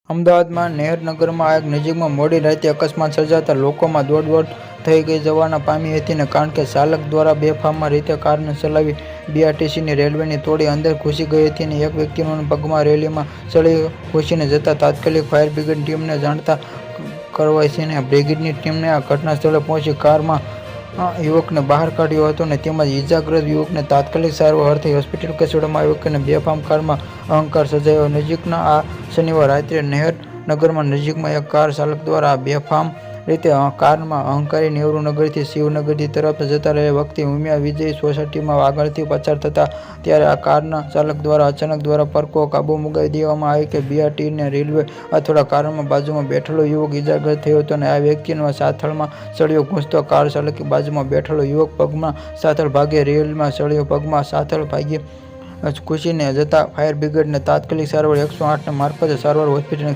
અમદાવાદમાં નહેરનગરમાં આગ નજીકમાં મોડી રાતે અકસ્માત સર્જાતા લોકોમાં દોડદોડ થઈ ગઈ જવાના પામી હતી ને કારણ કે ચાલક દ્વારા બેફામ રીતે કારને ચલાવી બીઆરટીસીની રેલવેની તોડી અંદર ઘૂસી ગઈ હતી ને એક વ્યક્તિનું પગમાં રેલીમાં સળી ઘૂસીને જતા તાત્કાલિક ફાયર બ્રિગેડ ટીમને જાણતા કરવાઈ છે ને બ્રિગેડની ટીમને આ ઘટના સ્થળે પહોંચી કારમાં યુવકને બહાર કાઢ્યો હતો ને તેમજ ઇજાગ્રસ્ત યુવકને તાત્કાલિક સારવાર અર્થે હોસ્પિટલ ખસેડવામાં આવ્યો કે બેફામ કારમાં અહંકાર સર્જાયો નજીકના આ શનિવાર રાત્રે નહેરનગરમાં નજીકમાં એક કાર ચાલક દ્વારા બેફામ રીતે કારમાં અહંકારી નેહરુનગરથી શિવનગરથી તરફ જતા રહેલા વખતે ઉમિયા વિજય સોસાયટીમાં આગળથી પસાર થતા ત્યારે આ કારના ચાલક દ્વારા અચાનક દ્વારા પરકો કાબુ મુકાવી દેવામાં આવ્યો કે બીઆરટીને રેલવે અથડા કારમાં બાજુમાં બેઠેલો યુવક ઇજાગ્રસ્ત થયો હતો અને આ વ્યક્તિનો સાથળમાં સળિયો ઘૂંસતો કાર ચાલકે બાજુમાં બેઠેલો યુવક પગમાં સાથળ ભાગે રેલમાં સળિયો પગમાં સાથળ ભાગે ઘૂસીને જતા ફાયર બ્રિગેડને તાત્કાલિક સારવાર 108 મારફતે સારવાર હોસ્પિટલ